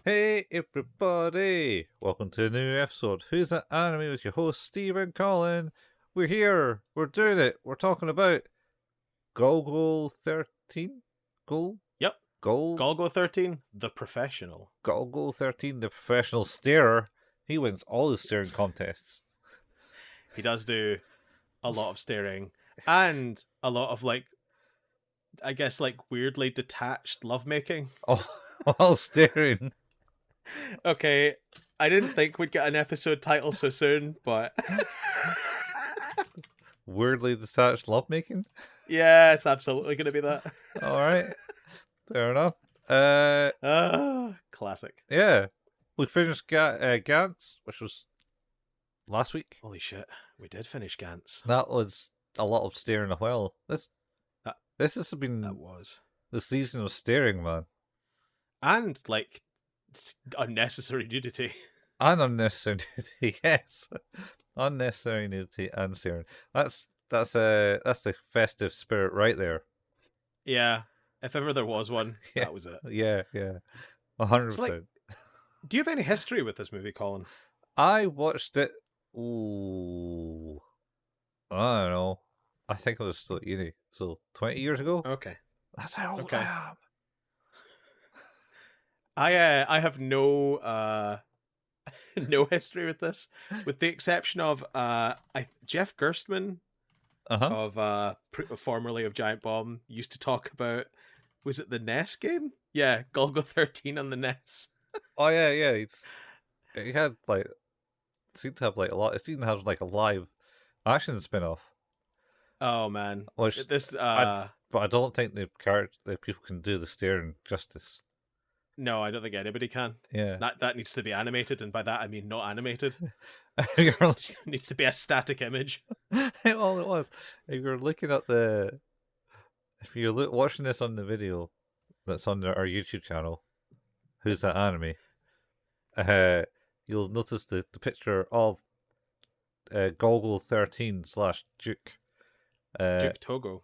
Hey everybody! Welcome to a new episode. Who's that anime with your host Steve and Colin? We're here. We're doing it. We're talking about Golgo 13? Gol Yep. Gol Golgo 13, the professional. Golgo 13, the professional starer. He wins all the staring contests. He does do a lot of staring and a lot of I guess weirdly detached lovemaking. Oh, while staring. Okay, I didn't think we'd get an episode title so soon, but Weirdly detached lovemaking? yeah, it's absolutely going to be that. Alright. Fair enough. Classic. Yeah. We finished Gantz, which was last week. Holy shit, we did finish Gantz. That was a lot of staring as well. That, This has been that was. the season of staring, man. And, unnecessary nudity. And unnecessary nudity, yes. Unnecessary nudity and staring. That's the festive spirit right there. Yeah, if ever there was one, Yeah. that was it. Yeah. 100%. So, do you have any history with this movie, Colin? I watched it. Ooh, I don't know. I think I was still at uni, so 20 years ago. Okay. That's how old Okay. I am. I have no no history with this, with the exception of Jeff Gerstmann of formerly of Giant Bomb used to talk about, was it the NES game? Yeah, Golgo 13 on the NES. Oh yeah. He had seemed to have a lot. It seemed to have a live action spin-off. Oh man, Which this but I don't think the people can do the staring justice. no, I don't think anybody can. Yeah, That needs to be animated, and by that I mean not animated. it It needs to be a static image. all it was. If you're looking at if you're watching this on the video that's on our YouTube channel, who's that anime? You'll notice the picture of Golgo 13 / Duke. Duke Togo.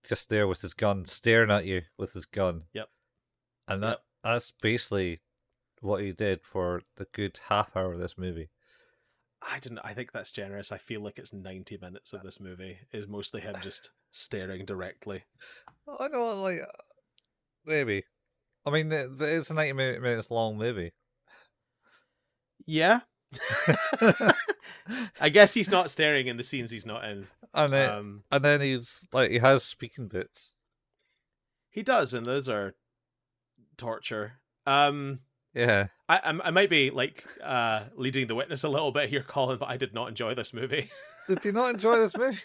Just there with his gun, staring at you with his gun. Yep. And that's basically what he did for the good half hour of this movie. I think that's generous. I feel like it's 90 minutes of this movie is mostly him just staring directly. I know, maybe. I mean, it's a 90 minutes long movie. Yeah. I guess he's not staring in the scenes he's not in. And then he has speaking bits. He does, and those are torture. Yeah. I might be leading the witness a little bit here, Colin, but I did not enjoy this movie. Did you not enjoy this movie?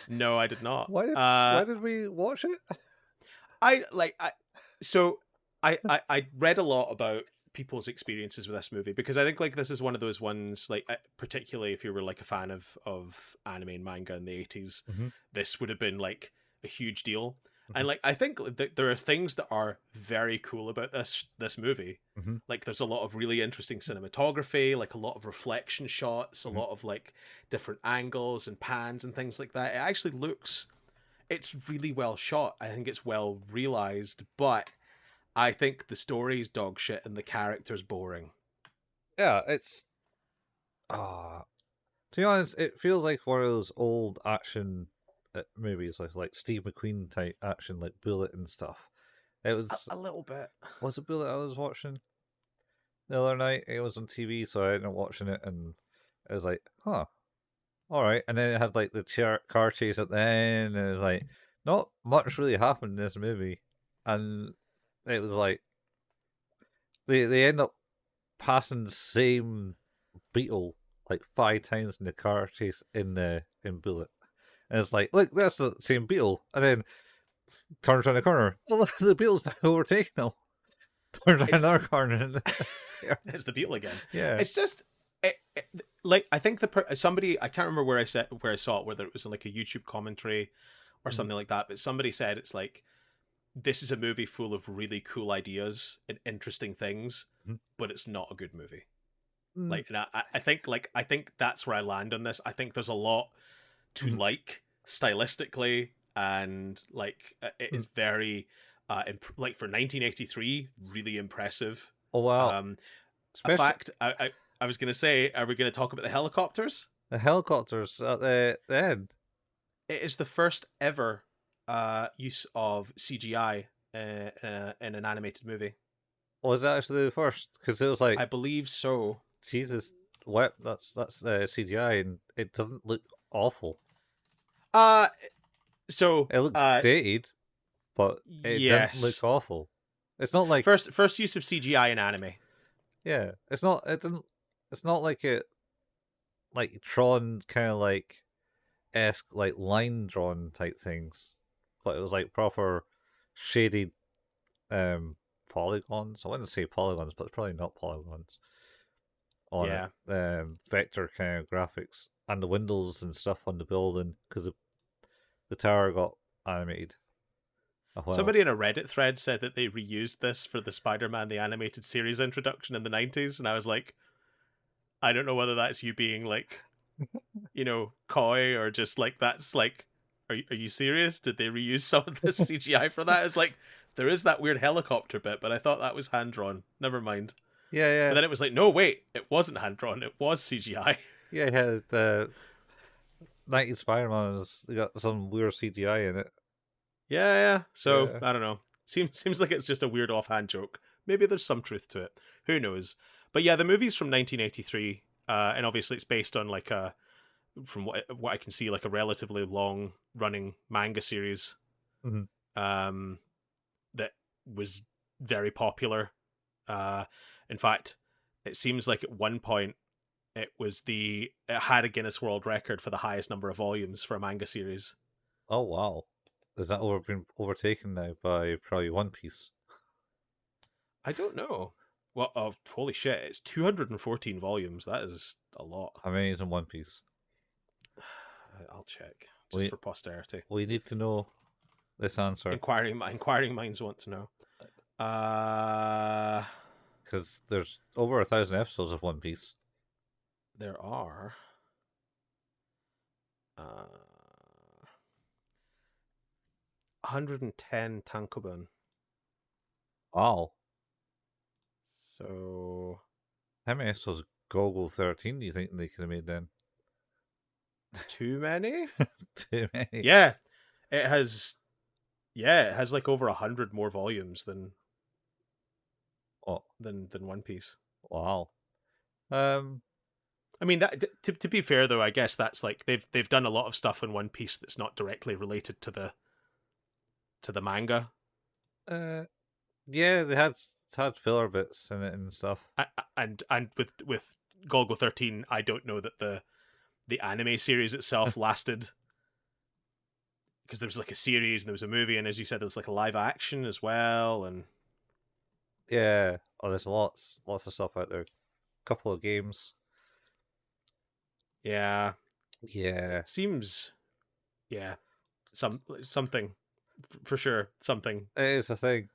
No, I did not. Why did we watch it? I read a lot about people's experiences with this movie, because I think this is one of those ones, particularly if you were a fan of anime and manga in the 80s, this would have been a huge deal. And I think that there are things that are very cool about this movie. There's a lot of really interesting cinematography, a lot of reflection shots, a lot of different angles and pans and things like that. It actually it's really well shot. I think it's well realized, but I think the story's dog shit and the character's boring. Yeah, it's to be honest, it feels like one of those old action movies, like Steve McQueen type action, like Bullet and stuff. It was a little bit. Was it Bullet I was watching the other night? It was on TV, so I ended up watching it, and it was like, huh, all right. And then it had the car chase at the end, and it was not much really happened in this movie, and it was they end up passing the same beetle 5 times in the car chase in Bullet. And it's look, that's the same beetle. And then turns around the corner. Oh, the beetle's now overtaken them. Turns around another corner. There's the beetle again. Yeah. It's just, I think somebody, I can't remember where I saw it, whether it was in a YouTube commentary or something like that, but somebody said it's this is a movie full of really cool ideas and interesting things, but it's not a good movie. And I think that's where I land on this. I think there's a lot to stylistically, and it is very like for 1983, really impressive. Oh wow! Um, a Especially fact I was gonna say, are we gonna talk about the helicopters? the helicopters at the end. It is the first ever use of CGI in an animated movie. Was it actually the first? Because it was like I believe so. Jesus, what? That's CGI, and it doesn't look awful. Uh, so It looks dated, but it didn't look yes, awful. It's not like first use of CGI in anime. yeah, it's not. It didn't. It's not like it like Tron kind of like esque like line drawn type things, but it was like proper shaded polygons. I wouldn't say polygons, but it's probably not polygons on it. Yeah. Vector kind of graphics and the windows and stuff on the building because the tower got animated. Oh well. Somebody in a Reddit thread said that they reused this for the Spider-Man the Animated Series introduction in the 90s, and I was like, I don't know whether that's you being like, coy or just like that's like, are you serious? Did they reuse some of this CGI for that? It's like there is that weird helicopter bit, but I thought that was hand drawn. Never mind. Yeah, yeah, But then it was like, no, wait, it wasn't hand drawn. It was CGI. yeah. Yeah, the 90s Spider-Man has got some weird CGI in it. Yeah. So Yeah. I don't know. Seems like it's just a weird offhand joke. Maybe there's some truth to it. Who knows? But yeah, the movie's from 1983, and obviously it's based on like from what I can see, like a relatively long running manga series, Mm-hmm. that was very popular. In fact, it seems like at one point it had a Guinness World Record for the highest number of volumes for a manga series. Oh wow, is that been overtaken now by probably One Piece? I don't know. Well, oh, holy shit! It's 214 volumes. That is a lot. How many is in One Piece? I'll check just for posterity. We need to know this answer. Inquiring minds want to know. Because there's over 1,000 episodes of One Piece. There are 110 tankobon. Wow. So How many episodes of Golgo 13 do you think they could have made then? too many? Too many. Yeah. It has like over 100 more volumes than One Piece. Wow. I mean, that to be fair though, I guess that's like they've done a lot of stuff in One Piece that's not directly related to the manga. Yeah, they had filler bits in it and stuff. And with Golgo 13, I don't know that the anime series itself lasted, because there was like a series and there was a movie, and as you said, there was like a live action as well, and yeah, there's lots of stuff out there. Couple of games. yeah, seems something for sure, something. It is a thing.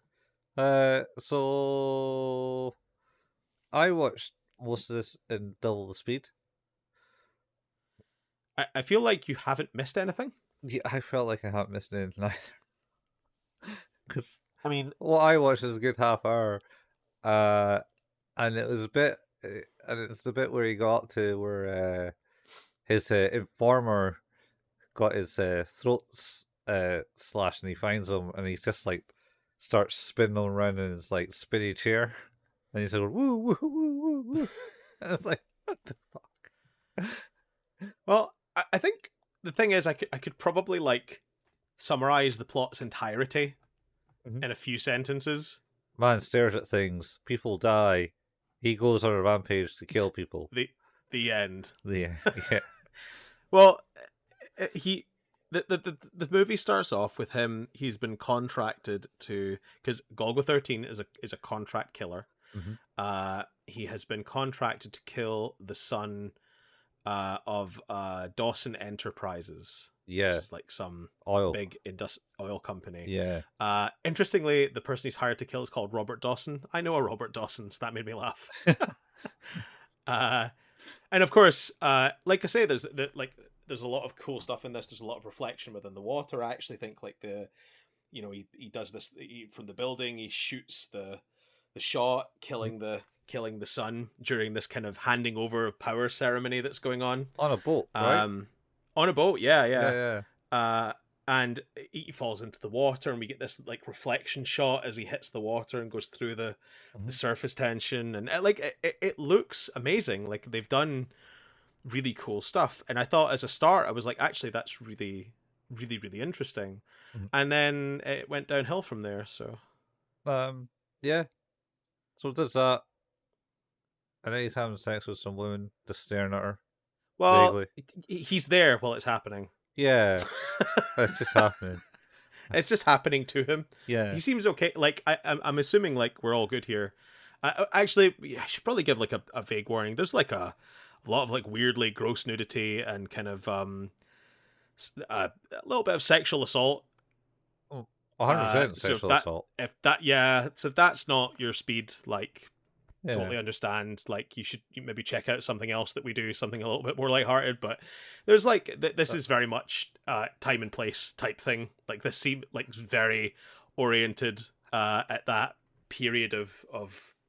So I watched most of this in double the speed. I feel like you haven't missed anything. Yeah, I felt like I haven't missed anything either. Because I mean, what I watched is a good half hour, and it was a bit, and it's the bit where he got up to where his informer got his throat slashed, and he finds him, and he's just like starts spinning around in his like spinny chair, and he's like woo woo woo woo woo, and it's like what the fuck. Well, I think the thing is, I could probably like summarize the plot's entirety in a few sentences. Man stares at things. People die. He goes on a rampage to kill people. The end. Yeah. Well, the movie starts off with him. He's been contracted to, because Golgo 13 is a contract killer. Mm-hmm. He has been contracted to kill the son of Dawson Enterprises. Yeah, which is like some big oil company. Yeah. Interestingly, the person he's hired to kill is called Robert Dawson. I know a Robert Dawson, so that made me laugh. And of course, like I say, there's a lot of cool stuff in this. There's a lot of reflection within the water. I actually think like he does this from the building. He shoots the shot, killing the son during this kind of handing over of power ceremony that's going on On a boat, right? on a boat. Yeah, Yeah, yeah. yeah. And he falls into the water, and we get this like reflection shot as he hits the water and goes through the surface tension, and it looks amazing. Like they've done really cool stuff, and I thought as a start I was like, actually that's really really really interesting, and then it went downhill from there. So yeah. So does that, and then he's having sex with some woman, just staring at her. well Vaguely. he's there while it's happening. Yeah. It's just happening. It's just happening to him. Yeah. He seems okay. Like I'm assuming like we're all good here. Actually, I should probably give like a vague warning. There's like a lot of like weirdly gross nudity and kind of a little bit of sexual assault. 100% sexual assault. So if that's not your speed, like Yeah. totally understand. Like you should maybe check out something else that we do, something a little bit more lighthearted. But there's like this is very much time and place type thing. Like this seems like very oriented at that period of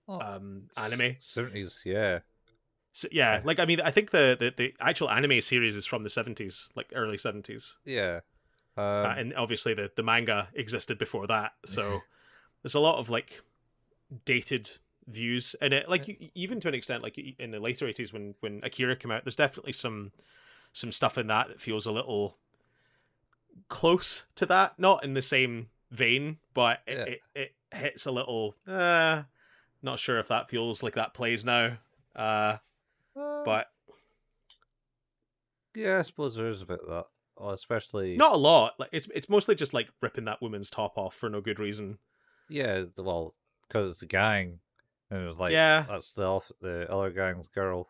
anime. 70s, yeah. So, yeah, like I mean, I think the actual anime series is from the 70s, like early 70s. Yeah. And obviously the manga existed before that, so there's a lot of like dated views in it, like even to an extent, like in the later 80s when Akira came out, there's definitely some stuff in that feels a little close to that, not in the same vein, but it hits a little not sure if that feels like that plays now, but yeah, I suppose there is a bit of that. Well, especially not a lot. Like it's mostly just like ripping that woman's top off for no good reason. Yeah, well, because it's a gang, and it was like, that's the other gang's girl.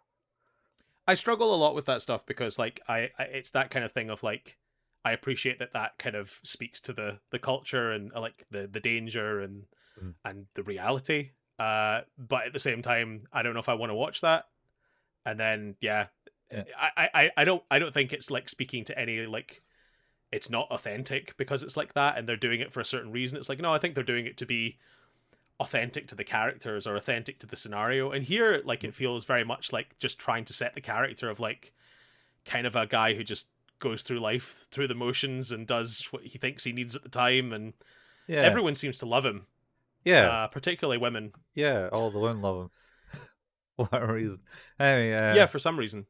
I struggle a lot with that stuff because like I it's that kind of thing of like I appreciate that kind of speaks to the culture and like the danger and the reality. But at the same time, I don't know if I want to watch that. And then I don't think it's like speaking to any like it's not authentic because it's like that and they're doing it for a certain reason. It's like, no, I think they're doing it to be authentic to the characters or authentic to the scenario. And here, like, it feels very much like just trying to set the character of like kind of a guy who just goes through life through the motions and does what he thinks he needs at the time, and everyone seems to love him. Particularly women. Yeah, all the women love him. Whatever reason. Anyway, for some reason.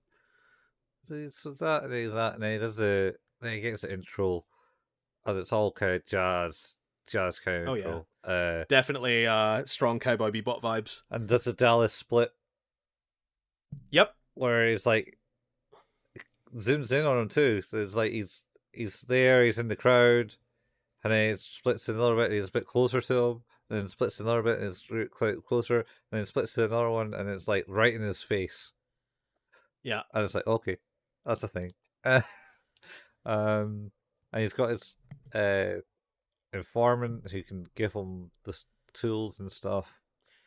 So that and he does then he gets the intro, and it's all kind of jazz kind of intro. Yeah. Definitely strong Cowboy Bebop vibes. And does the Dallas split. Yep. Where he's like zooms in on him too. So it's like he's there, he's in the crowd, and then it splits another bit, he's a bit closer to him, and then splits another bit and it's closer, and then splits to another one and it's like right in his face. Yeah. And it's like, okay, that's the thing. And he's got his informant who can give him the tools and stuff.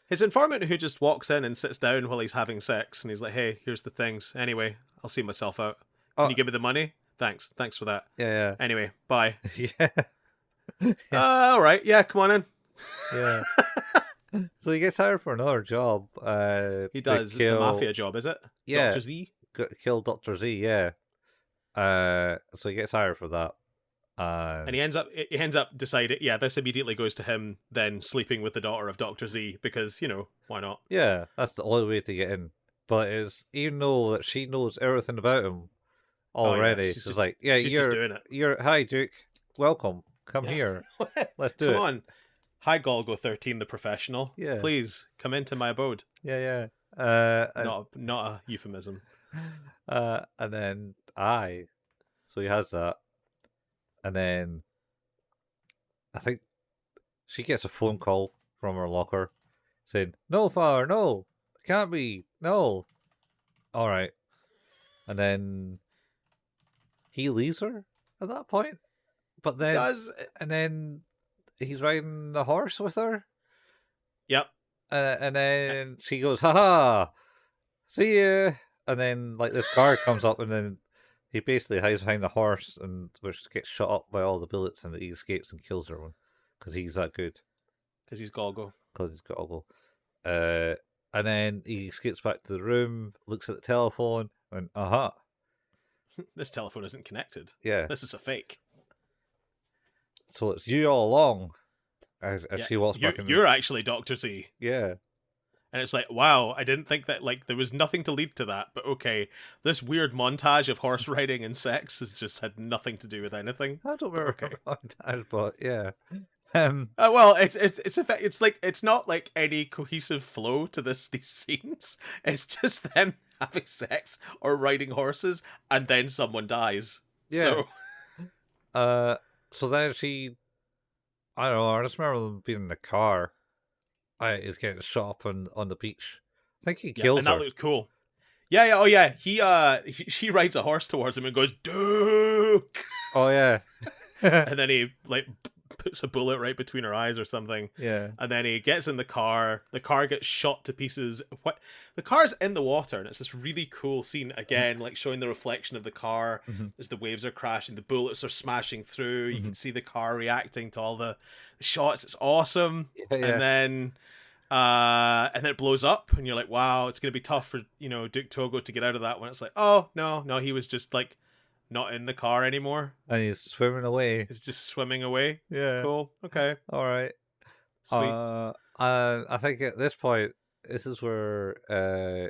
His informant who just walks in and sits down while he's having sex, and he's like, "Hey, here's the things. Anyway, I'll see myself out. Can you give me the money? Thanks for that. Yeah. Anyway, bye." Yeah. All right. Yeah, come on in. Yeah. So he gets hired for another job. He does a mafia job, is it? Yeah. Dr. Z. Kill Dr. Z. Yeah. So he gets hired for that. And he ends up deciding, this immediately goes to him then sleeping with the daughter of Dr. Z because, why not? Yeah, that's the only way to get in. But it's even though that she knows everything about him already, she's like, she's just doing it. Hi Duke, welcome, come here, let's do it. Come on, hi Golgo 13, the professional. Yeah, please come into my abode. Yeah. Not a euphemism. And then so he has that. And then I think she gets a phone call from her locker saying, "No, father, no, it can't be, no." All right. And then he leaves her at that point. But then and then he's riding the horse with her. Yep. And then she goes, "Ha, see ya." And then like this car comes up, and then he basically hides behind the horse, and which gets shot up by all the bullets, and he escapes and kills everyone. because he's that good. Because he's Golgo. Because he's got Golgo. And then he skates back to the room, looks at the telephone, and aha. This telephone isn't connected. Yeah. This is a fake. So it's you all along. As she walks back in. You're actually Dr. Z. Yeah. And it's like, wow, I didn't think that, like, there was nothing to lead to that, but okay, this weird montage of horse riding and sex has just had nothing to do with anything. I don't remember montage, but yeah. Well, it's like, it's not like any cohesive flow to these scenes. It's just them having sex or riding horses, and then someone dies. Yeah. So then she, I don't know, I just remember them being in the car. He's getting shot up on the beach. I think he kills her. And that looks cool. Yeah, oh yeah. She rides a horse towards him and goes, Duke! Oh yeah. And then he like puts a bullet right between her eyes or something. Yeah. And then he gets in the car gets shot to pieces. The car's in the water, and it's this really cool scene again, like showing the reflection of the car as the waves are crashing, the bullets are smashing through, you can see the car reacting to all the shots. It's awesome. And then it blows up, and you're like, wow, it's gonna be tough for Duke Togo to get out of that one. It's like, oh no, he was just like not in the car anymore, and he's swimming away. He's just swimming away. Yeah, cool. Okay, all right, sweet. I think at this point, this is where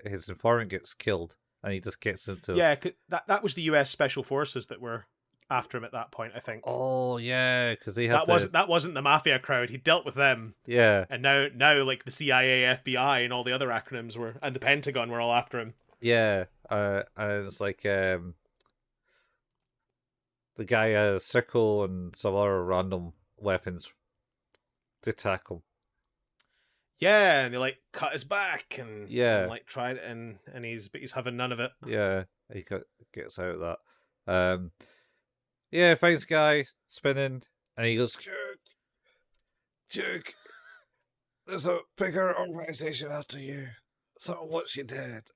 his informant gets killed, and he just gets into that was the U.S. Special Forces that were after him at that point, I think. Oh yeah, because they had that wasn't the mafia crowd. He dealt with them. Yeah, and now like the CIA, FBI, and all the other acronyms and the Pentagon were all after him. Yeah, and it's like the guy had a sickle and some other random weapons to tackle. Yeah, and they like cut his back and like tried it, and he's having none of it. Yeah, he gets out of that. Yeah, finds guy spinning, and he goes, Duke, there's a bigger organization after you. So what you did.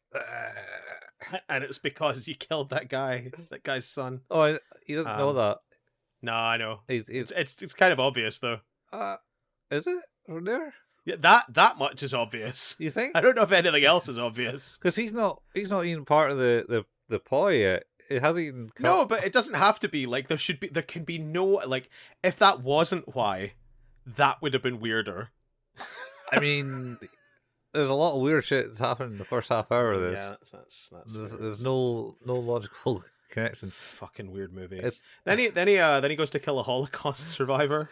And it's because you killed that guy's son. Oh, he doesn't know that. No, I know. It's kind of obvious though. Is it from there? Yeah, that much is obvious. You think? I don't know if anything else is obvious. Because he's not even part of the ploy yet. It hasn't even come. No, but it doesn't have to be. Like, there can be no, like, if that wasn't why, that would have been weirder. I mean, there's a lot of weird shit that's happened in the first half hour of this. Yeah, that's there's no logical connection. Fucking weird movie. Then he goes to kill a Holocaust survivor.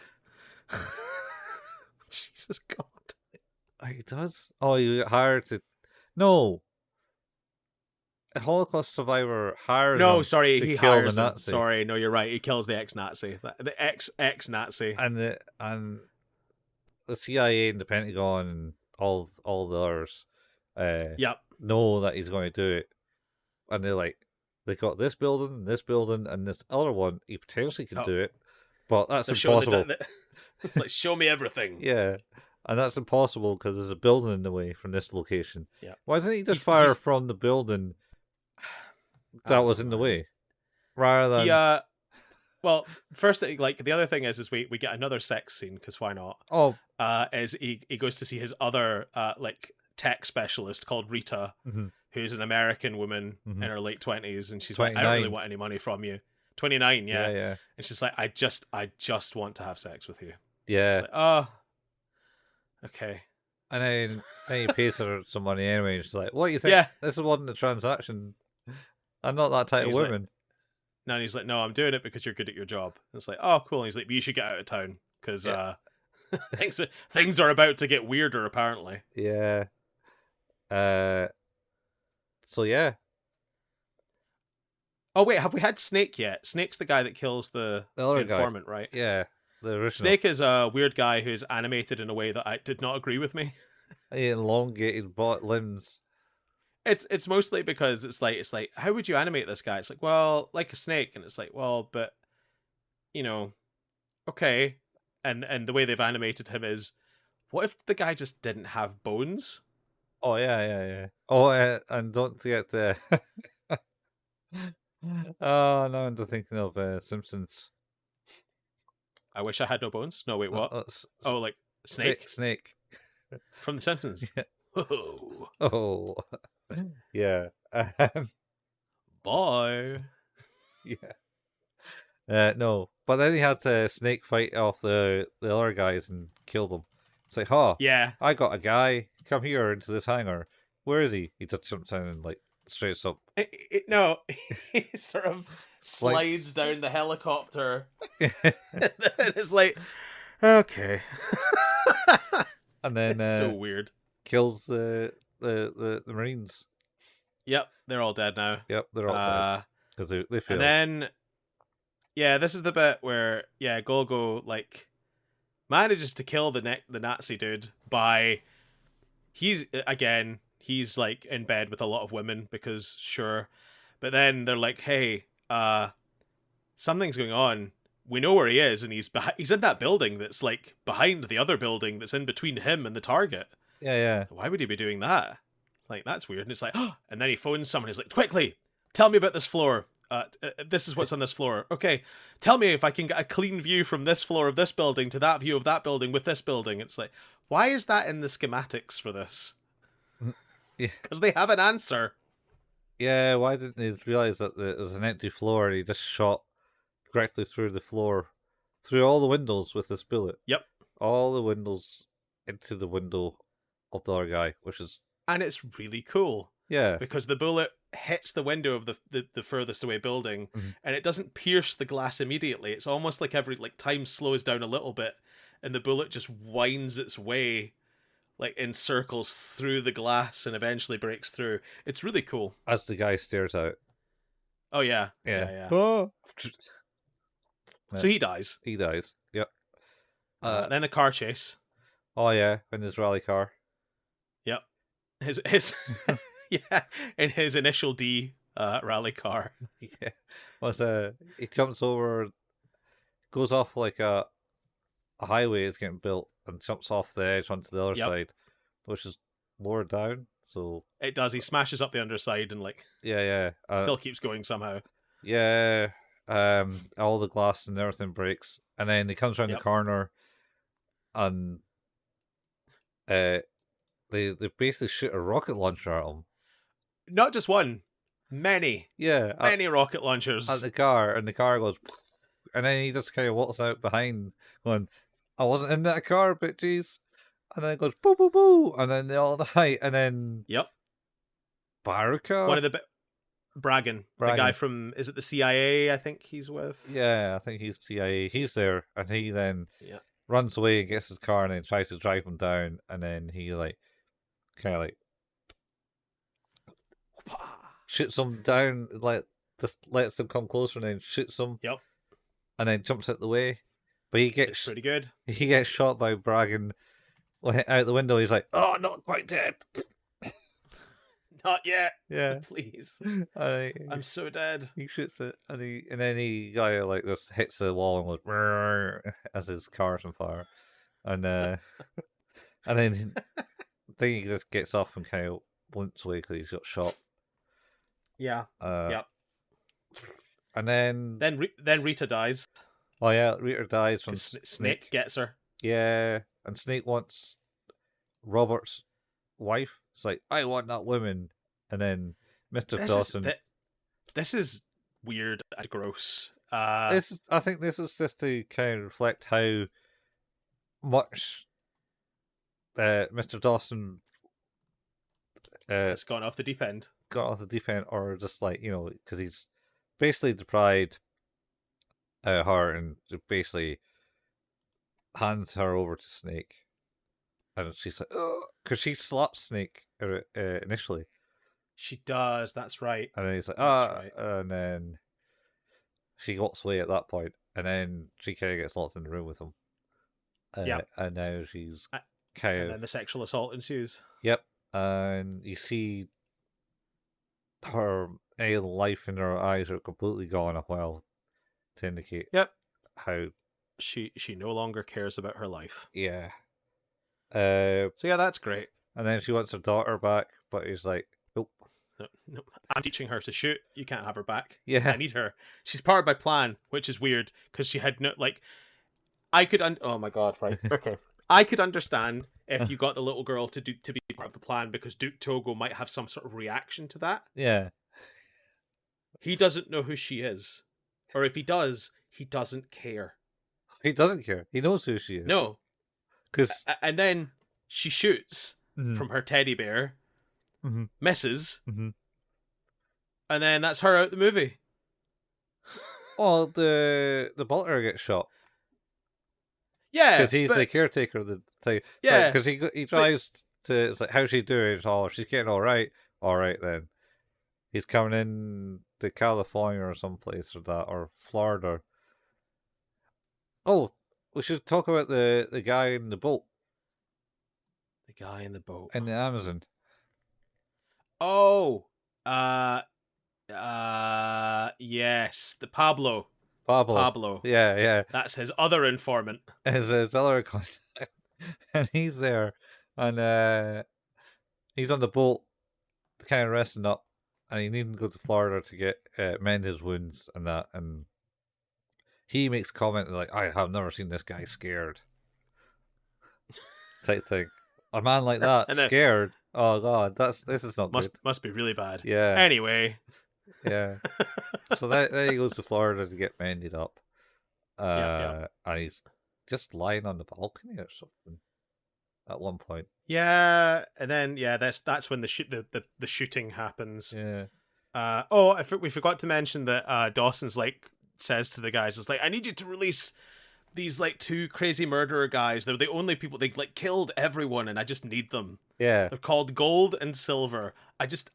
Jesus God. He does? Oh, you hired to... No. A Holocaust survivor hired him he kill hires the Nazi. Sorry, no, you're right. He kills the ex-Nazi. The ex-Nazi. And the CIA and the Pentagon and all the others know that he's going to do it. And they're like, they got this building, and this other one. He potentially can do it, but that's impossible. It's like, show me everything. Yeah. And that's impossible because there's a building in the way from this location. Yeah. Why didn't he just fire from the building that was in the way? Rather than... well, first, like, the other thing is we get another sex scene, because why not? Oh. Is he goes to see his other, like, tech specialist called Rita, who's an American woman in her late 20s, and she's 29. Like, I don't really want any money from you. 29, yeah. And she's like, I just want to have sex with you. Yeah. It's like, oh, okay. And then he pays her some money anyway, and she's like, what do you think? Yeah. This wasn't a transaction. I'm not that type of woman. Like, no, and he's like, no, I'm doing it because you're good at your job. And it's like, oh, cool. And he's like, but you should get out of town, because things are about to get weirder, apparently. Yeah. So, yeah. Oh, wait, have we had Snake yet? Snake's the guy that kills the informant, right? Yeah. Snake is a weird guy who's animated in a way that did not agree with me. Elongated limbs. It's mostly because it's like how would you animate this guy? It's like, well, like a snake, and it's like, well, but okay. And the way they've animated him is, what if the guy just didn't have bones? Oh yeah. Oh, and don't forget the. Oh no, I'm just thinking of Simpsons. I wish I had no bones. No, wait, what? Oh, like Snake Snake. from The Simpsons. Yeah. Whoa, Oh, yeah. boy. Yeah. No, but then he had the Snake fight off the other guys and kill them. It's like, oh, Yeah. I got a guy. Come here into this hangar. Where is he? He just jumps down and like straight up. No, he sort of Slides. slides down the helicopter. And it's like, okay. And then It's so weird. kills the Marines. Yep, they're all dead now. Yep, they're all dead because they failed. And then, yeah, this is the bit where Golgo like manages to kill the Nazi dude by he's like in bed with a lot of women because sure, but then they're like, hey, something's going on. We know where he is, and he's in that building that's like behind the other building that's in between him and the target. Yeah. Why would he be doing that? Like, that's weird. And it's like, oh, and then he phones someone. He's like, quickly, tell me about this floor. This is what's on this floor. Okay, tell me if I can get a clean view from this floor of this building to that view of that building with this building. It's like, why is that in the schematics for this? Yeah. Because they have an answer. Yeah, why didn't they realize that there was an empty floor and he just shot directly through the floor, through all the windows with this bullet? Yep. All the windows into the window of the other guy, which is... And it's really cool. Yeah. Because the bullet hits the window of the furthest away building, and it doesn't pierce the glass immediately. It's almost like every time slows down a little bit, and the bullet just winds its way like in circles through the glass and eventually breaks through. It's really cool. As the guy stares out. Oh yeah. Yeah. Oh. So he dies. He dies. Yep. Then the car chase. Oh yeah, in his rally car. Yep. His yeah, in his initial D rally car. Yeah. He jumps over, goes off like a highway is getting built and jumps off the edge onto the other side, which is lower down. So it does. He smashes up the underside and like still keeps going somehow. Yeah. All the glass and everything breaks, and then he comes around the corner, and they basically shoot a rocket launcher at him. Not just one, many. Yeah, many rocket launchers at the car, and the car goes, and then he just kind of walks out behind, going, "I wasn't in that car, bitches," and then it goes boo boo boo, and then they all die, and then Baruka, one of the Bragan, the guy from, is it the CIA? I think he's with. Yeah, I think he's CIA. He's there, and he then runs away and gets his car, and then tries to drive him down, and then he like kind of like shoots him down, like just lets him come closer, and then shoots him. Yep. And then jumps out the way, but it's pretty good. He gets shot by Bragan out the window. He's like, "Oh, not quite dead." Not yet. Yeah, please. I'm so dead. He shoots it, and then he like just hits the wall and goes as his car's on fire, and and then he just gets off and kind of limps away because he's got shot. Yeah. Yep. And then Rita dies. Oh yeah, Rita dies from Snake gets her. Yeah, and Snake wants Robert's wife. It's like, I want that woman. And then Mr. Dawson. This is weird and gross. I think this is just to kind of reflect how much Mr. Dawson has gone off the deep end. Or just like, because he's basically deprived her and basically hands her over to Snake. And she's like, oh, because she slaps Snake initially. She does, that's right. And then he's like, right. And then she walks away at that point, and then she kind of gets locked in the room with him. And now she's kind of... And then the sexual assault ensues. Yep. And you see her life in her eyes are completely gone as well, to indicate how she no longer cares about her life. Yeah. So yeah, that's great. And then she wants her daughter back, but he's like, nope. No, I'm teaching her to shoot. You can't have her back. Yeah. I need her. She's part of my plan, which is weird because she had no I could. Oh my god! Right. Okay. I could understand if you got the little girl to be part of the plan because Duke Togo might have some sort of reaction to that. Yeah. He doesn't know who she is, or if he does, he doesn't care. He doesn't care. He knows who she is. No. Because. And then she shoots Mm-hmm. from her teddy bear, Mm-hmm. misses, Mm-hmm. and then that's her out the movie. Oh, the butler gets shot. Yeah, because he's the caretaker of the thing. Yeah, because he drives to. It's like, how's she doing? Oh, she's getting all right. All right then. He's coming in to California or someplace or that, or Florida. Oh, we should talk about the guy in the boat the guy in the boat in the Amazon. Oh, yes, the Pablo. Pablo. Yeah. That's his other informant. His other contact, and he's there, and he's on the boat, kind of resting up, and he needed to go to Florida to get mend his wounds and that, and he makes comment like, "I have never seen this guy scared," type thing. A man like that scared. Oh god, this is not good. Must be really bad. Yeah. Anyway. Yeah. So then he goes to Florida to get mended up. And he's just lying on the balcony or something at one point. Yeah, and then that's when the shooting happens. Yeah. We forgot to mention that Dawson's like says to the guys, it's like, I need you to release these like two crazy murderer guys. They're the only people, they like killed everyone and I just need them. Yeah. They're called Gold and Silver.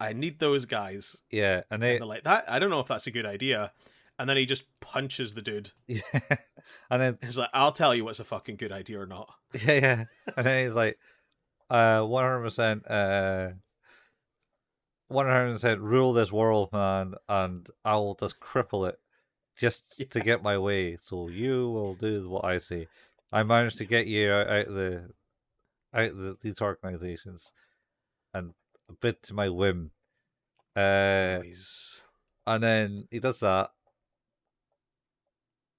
I need those guys. Yeah, and they're like, that I don't know if that's a good idea. And then he just punches the dude. Yeah. And then he's like, I'll tell you what's a fucking good idea or not. Yeah. And then he's like, 100%, 100% rule this world, man, and I will just cripple it just to get my way. So you will do what I say. I managed to get you out of these organizations, and a bit to my whim. And then he does that,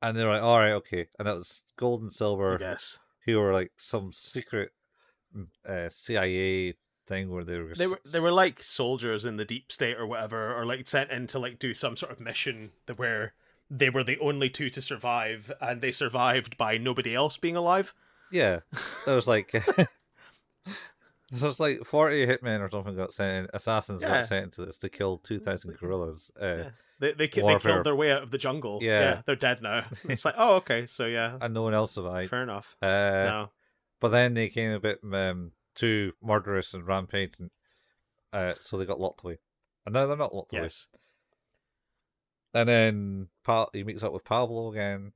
and they're like, "All right, okay." And that was Gold and Silver, who were like some secret CIA thing where they were like soldiers in the deep state or whatever, or like sent in to like do some sort of mission where they were the only two to survive, and they survived by nobody else being alive. Yeah, there was like there was like 40 hitmen or something got sent in, assassins got sent into this to kill 2,000 guerrillas. They killed their way out of the jungle. Yeah, they're dead now. It's like, oh, okay, so yeah, and no one else survived. Fair enough. No, but then they came a bit too murderous and rampaging, so they got locked away, and now they're not locked away. And then he meets up with Pablo again.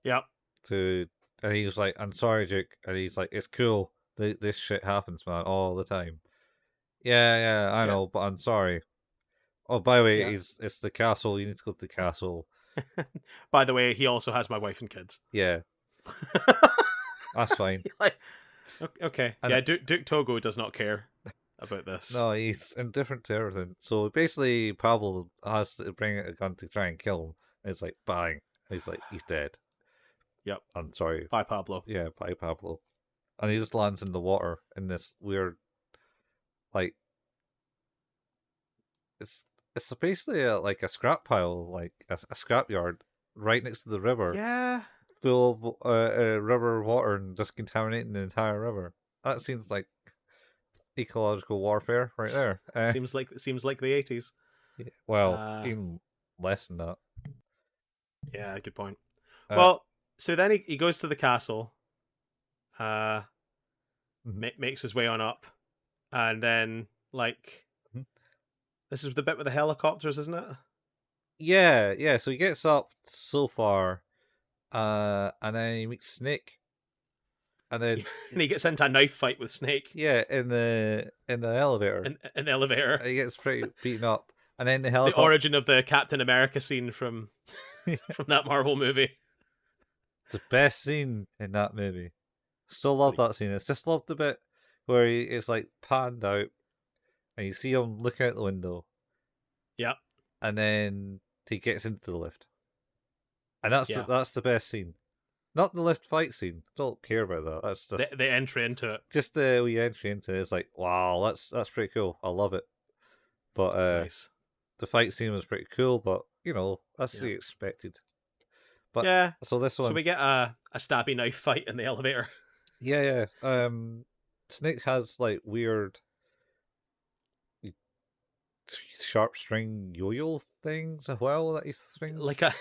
Yep. And he was like, "I'm sorry, Duke," and he's like, "It's cool. This shit happens, man, all the time." Yeah, I know, but I'm sorry. Oh, by the way, it's the castle. You need to go to the castle. By the way, he also has my wife and kids. Yeah. That's fine. Okay. And Duke Togo does not care about this. No, he's indifferent to everything. So basically, Pablo has to bring a gun to try and kill him. And it's like, bang. And he's like, he's dead. Yep. I'm sorry. Bye, Pablo. Yeah, bye, Pablo. And he just lands in the water in this weird, like, it's basically like a scrap pile, like a scrap yard right next to the river. Yeah. Full of river water and just contaminating the entire river. That seems like ecological warfare right there. Seems like the 80s. Yeah, well, even less than that. Yeah, good point. Well, so then he goes to the castle, makes his way on up, and then this is the bit with the helicopters, isn't it? Yeah. So he gets up so far, and then he meets Snake, and then and he gets into a knife fight with Snake. Yeah, in the elevator. In the elevator, and he gets pretty beaten up, and then the helicopter. The origin of the Captain America scene from that Marvel movie. The best scene in that movie. Still love that scene. It's just loved the bit where it's like panned out, and you see him looking out the window. Yep. And then he gets into the lift, and that's the best scene. Not the lift fight scene. Don't care about that. That's just The entry into it. just the wee entry into it. It's like, wow, that's pretty cool. I love it. But Nice. the fight scene was pretty cool. But that's to Yeah. be expected. But Yeah. so this So one, we get a stabby knife fight in the elevator. yeah. Snake has like weird sharp string yo-yo things as well that he strings. Like a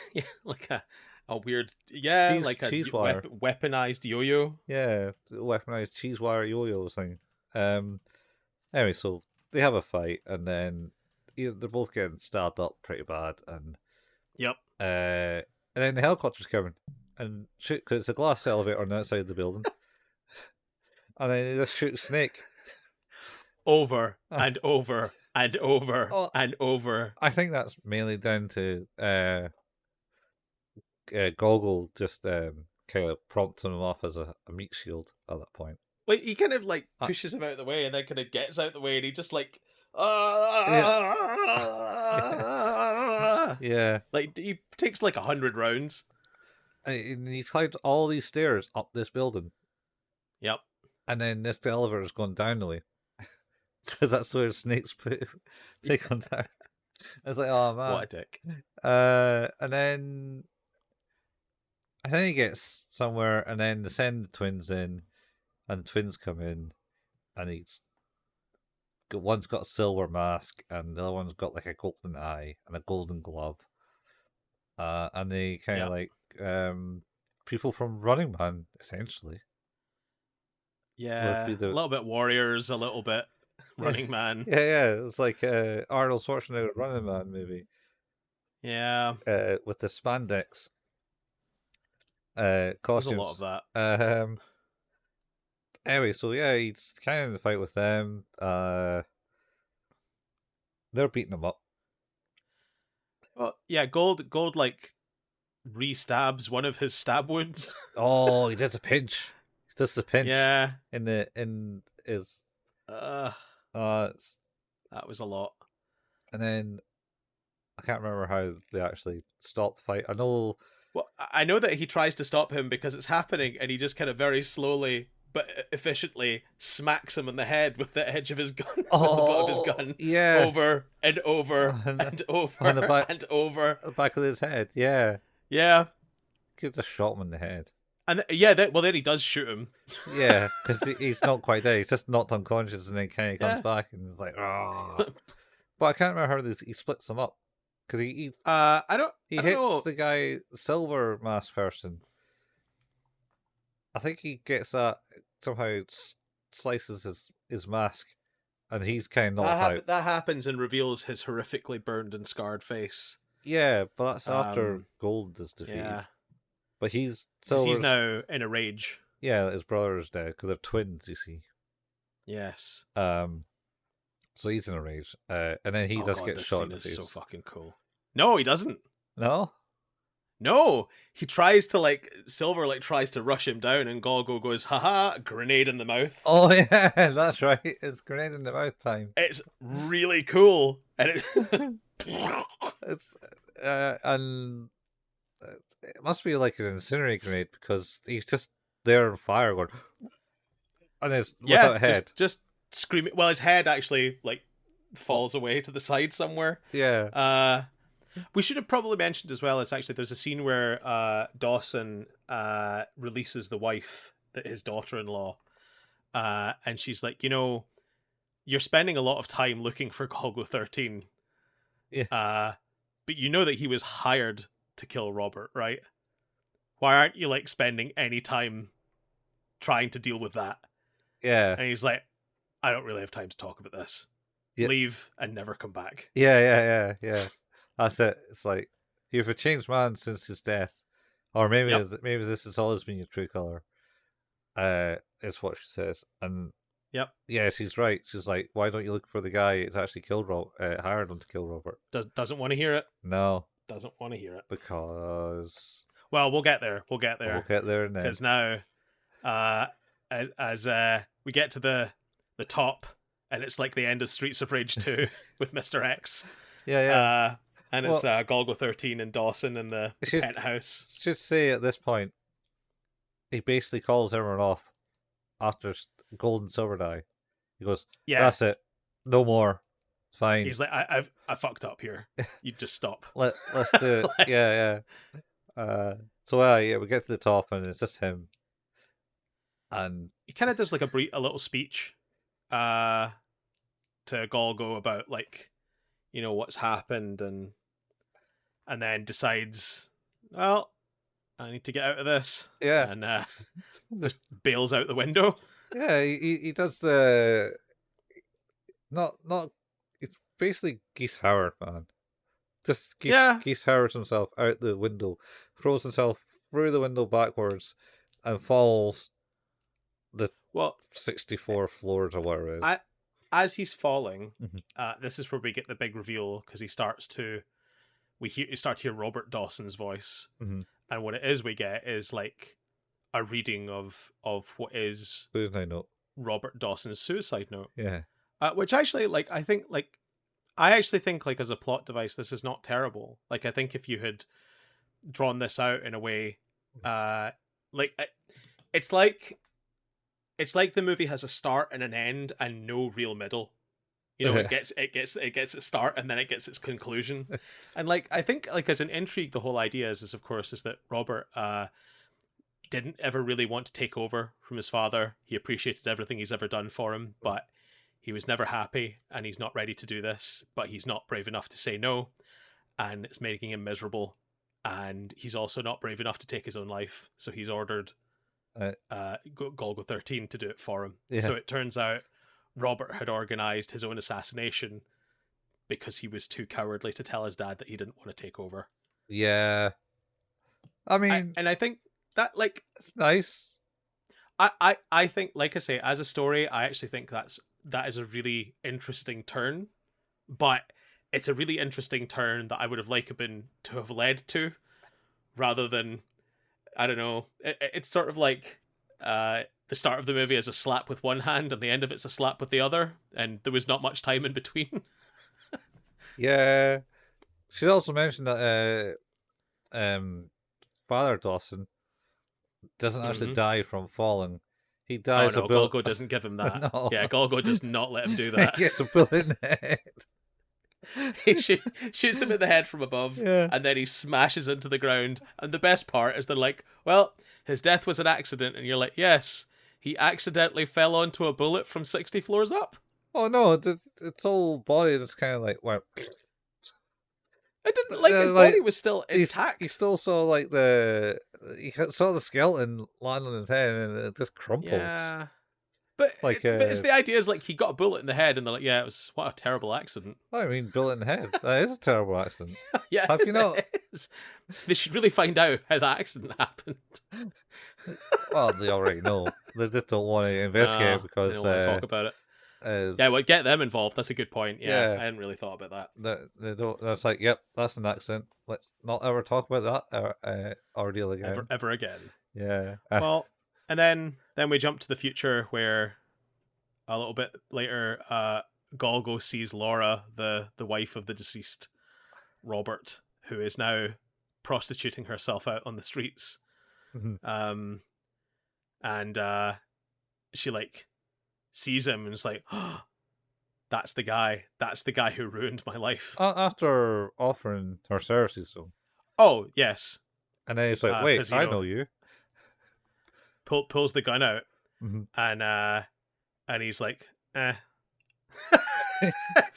weird Cheese wire. weaponized yo-yo. Yeah, weaponized cheese wire yo-yo thing. Anyway, so they have a fight, and then they're both getting stabbed up pretty bad, and Yep. and then the helicopter's coming, and shoot, because it's a glass elevator on the outside of the building, and then they just shoot Snake Over and over and over Oh. and over. I think that's mainly down to Golgo just kind of prompting him off as a meat shield at that point. Like he kind of like pushes him out of the way and then kind of gets out of the way and he just like Yeah. Like he takes like 100 rounds. And he climbed all these stairs up this building. Yep. And then this elevator is going down the way. Because that's where snakes take on down. It's like, oh man. What a dick. And then I think he gets somewhere, and then they send the twins in, and twins come in, and one's got a silver mask, and the other one's got like a golden eye and a golden glove. And they kind of like people from Running Man, essentially. Yeah, a little bit Warriors, a little bit Running Man. Yeah. It's like Arnold Schwarzenegger Running Man movie. Yeah. With the spandex costumes. There's a lot of that. Anyway, so yeah, he's kind of in the fight with them. They're beating him up. Well, yeah, Gold like re-stabs one of his stab wounds. Oh, he did the pinch. He does the pinch. Yeah. In his. That was a lot. And then I can't remember how they actually stopped the fight. I know. Well, I know that he tries to stop him because it's happening, and he just kind of very slowly but efficiently smacks him in the head with the edge of his gun, with the butt of his gun, yeah, over and over and over on the back, and over, the back of his head. Yeah. Could have shot him in the head. And yeah, then he does shoot him. Yeah, because he's not quite there. He's just knocked unconscious, and then kind of comes back and he's like, "Oh." But I can't remember how he splits them up. Because he hits the guy, silver mask person. I think he gets that, somehow slices his mask, and he's kind of knocked out. That happens and reveals his horrifically burned and scarred face. Yeah, but that's after Gold is defeated. Yeah. But he's now in a rage. Yeah, his brother is dead, because they're twins, you see. Yes. So he's in a rage, and then he does get shot in the face. This scene is so fucking cool. No, he doesn't. No, he tries to Silver tries to rush him down, and Golgo goes, haha, grenade in the mouth. Oh yeah, that's right. It's grenade in the mouth time. It's really cool, and it's and it must be like an incendiary grenade because he's just there on fire going, and it's without a head. Just screaming. Well, his head actually falls away to the side somewhere. Yeah. We should have probably mentioned as well as actually there's a scene where Dawson releases the wife, his daughter-in-law, and she's like, you're spending a lot of time looking for Golgo 13. Yeah. But you know that he was hired to kill Robert, right? Why aren't you spending any time trying to deal with that? Yeah. And he's like, I don't really have time to talk about this. Yeah. Leave and never come back. Yeah. That's it. It's like, you've a changed man since his death. Or maybe this has always been your true colour. Is what she says. And yeah, she's right. She's like, why don't you look for the guy that's actually hired him to kill Robert? Doesn't want to hear it. No. Doesn't want to hear it. Because... Well, we'll get there. We'll get there because now, as we get to the top, and it's like the end of Streets of Rage 2 with Mr. X. Yeah. And it's Golgo 13 and Dawson in the penthouse. Should say at this point, he basically calls everyone off after gold and silver die. He goes, Yeah, "That's it, no more. It's fine. he's like, I fucked up here. You just stop. Let's do it." Like, Yeah, yeah. So yeah, we get to the top and it's just him. And he kind of does like a little speech, to Golgo about like, what's happened, and then decides, well, I need to get out of this, yeah, and just bails out the window. yeah, he does the not. It's basically Geese Howard, man. Just Yeah, Geese Howards himself out the window, throws himself through the window backwards, and falls the well, 64 floors or whatever it is. as he's falling, Mhm. this is where we get the big reveal, because you start to hear Robert Dawson's voice, Mhm. and what it is we get is like a reading of what is Suicide note. Robert Dawson's suicide note. Yeah. Which actually, like, I actually think, like, as a plot device, this is not terrible. Like, I think if you had drawn this out in a way, like, it's like the movie has a start and an end and no real middle. It gets its start and then it gets its conclusion. And like, I think, like, as an intrigue, the whole idea is of course is that Robert didn't ever really want to take over from his father. He appreciated everything he's ever done for him, but he was never happy, and he's not ready to do this, but he's not brave enough to say no, and it's making him miserable. And he's also not brave enough to take his own life, so he's ordered Golgo 13 to do it for him. Yeah. So it turns out Robert had organized his own assassination because he was too cowardly to tell his dad that he didn't want to take over. Yeah. I mean, and I think that, like, it's nice. I think, like I say, as a story, I actually think that is a really interesting turn, but it's a really interesting turn that I would have liked to have led to, rather than, I don't know. It's sort of like the start of the movie is a slap with one hand, and the end of it's a slap with the other, and there was not much time in between. Yeah. Should also mention that Father Dawson doesn't actually die from falling. He Oh dies no, Golgo doesn't give him that. No. Yeah, Golgo does not let him do that. He gets a bullet in the head. He shoots him in the head from above, Yeah. and then he smashes into the ground. And the best part is they're like, well, his death was an accident. And you're like, yes, he accidentally fell onto a bullet from 60 floors up. Oh no, its whole body just kind of like went. It didn't, like, his like, body was still intact. He still saw like he saw the skeleton land on his head and it just crumples. Yeah. But, Like, but it's the idea is like he got a bullet in the head, and they're like, yeah, it was, what a terrible accident. I mean, bullet in the head. That is a terrible accident. Yeah, Have you not? it is. They should really find out how that accident happened. Well, they already know. They just don't want to investigate because they don't want to talk about it. Yeah, well, get them involved. That's a good point. Yeah, I hadn't really thought about that. They don't. That's like, yep, that's an accident. Let's not ever talk about that ordeal again. Ever again. Yeah. Well, and then we jump to the future, where a little bit later, Golgo sees Laura, the wife of the deceased Robert, who is now prostituting herself out on the streets. Mhm. And she like sees him and is like, oh, that's the guy who ruined my life. After offering her services, so. Oh yes. And then he's like, wait, I know you. Pulls the gun out, Mm-hmm. and he's like,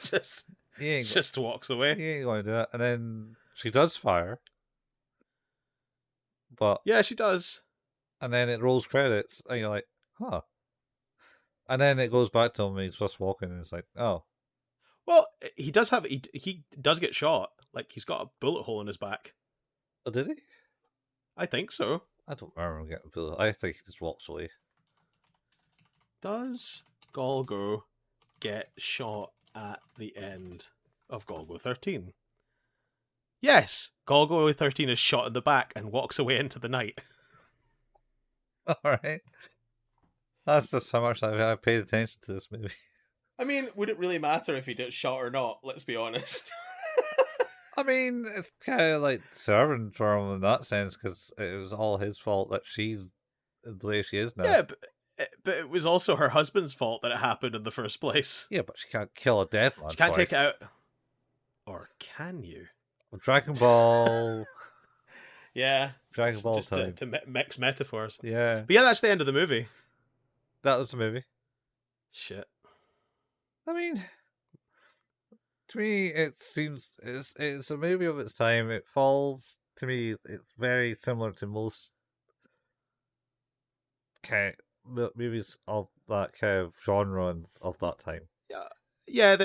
just walks away. He ain't going to do that. And then she does fire. But yeah, she does. And then it rolls credits, and you're like, huh. And then it goes back to him, and he's just walking, and it's like, oh. Well, he does get shot. Like, he's got a bullet hole in his back. Oh, did he? I think so. I don't remember him getting a bullet. I think he just walks away. Does Golgo get shot at the end of Golgo 13? Yes, Golgo 13 is shot in the back and walks away into the night. Alright. That's just how much I paid attention to this movie. I mean, would it really matter if he gets shot or not? Let's be honest. I mean, it's kind of like serving for him in that sense, because it was all his fault that she the way she is now. Yeah, but it was also her husband's fault that it happened in the first place. Yeah, but she can't kill a dead man She can't take it twice. out. Or can you? Dragon Ball. Yeah, Dragon Ball just time. to mix metaphors. Yeah. But yeah, that's the end of the movie. That was the movie. Shit. I mean, to me, it seems it's a movie of its time. It falls to me. It's very similar to most kind movies of that kind of genre and of that time. Yeah, yeah.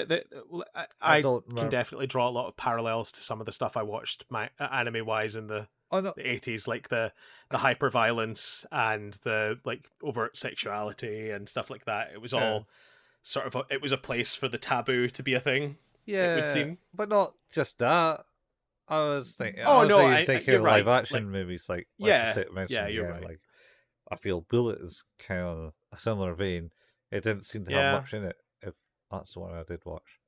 I I don't can remember. definitely draw a lot of parallels to some of the stuff I watched anime wise in the Oh no, 80s, like the hyper violence and the like overt sexuality and stuff like that. It was all sort of it was a place for the taboo to be a thing. It would yeah, seem. but not just that. I was thinking. Oh I was no, even thinking you're of right. live action Like, movies, like you yeah, said, yeah, mentioned you're again. right. Like I feel Bullet is kind of a similar vein. It didn't seem to have Yeah. much in it. If that's the one I did watch.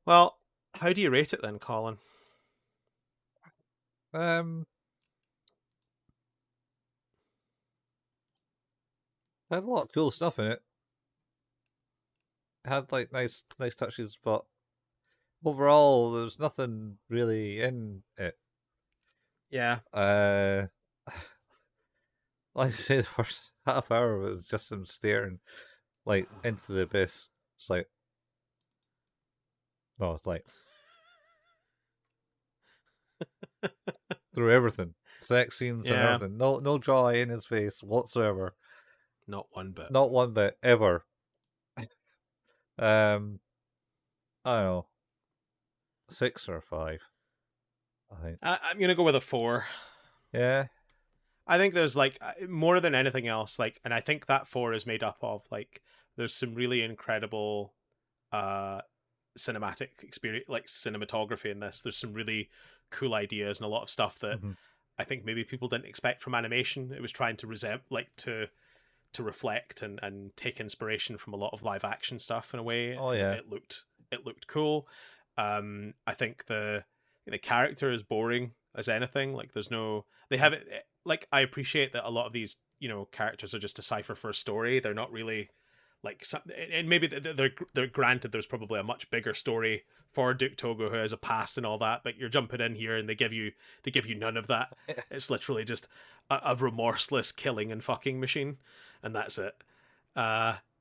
Well, how do you rate it then, Colin? Had a lot of cool stuff in it. Had like nice touches, but overall there's nothing really in it. Yeah. Like I say, the first half hour was just him staring like into the abyss. It's like no, it's like through everything. Sex scenes and Yeah. everything. No joy in his face whatsoever. Not one bit. Not one bit ever. I don't know. 6 or 5. I think. I'm gonna go with a 4. Yeah. I think there's like more than anything else, like, and I think that 4 is made up of like there's some really incredible uh cinematic experience, like cinematography in this. There's some really cool ideas and a lot of stuff that Mm-hmm. I think maybe people didn't expect from animation. It was trying to to reflect and take inspiration from a lot of live action stuff in a way. Oh yeah. It looked cool. I think the character is boring as anything. Like there's no they have it like I appreciate that a lot of these characters are just a cipher for a story. They're not really like some, and maybe they're granted there's probably a much bigger story for Duke Togo who has a past and all that, but you're jumping in here and they give you none of that. It's literally just a remorseless killing and fucking machine, and that's it.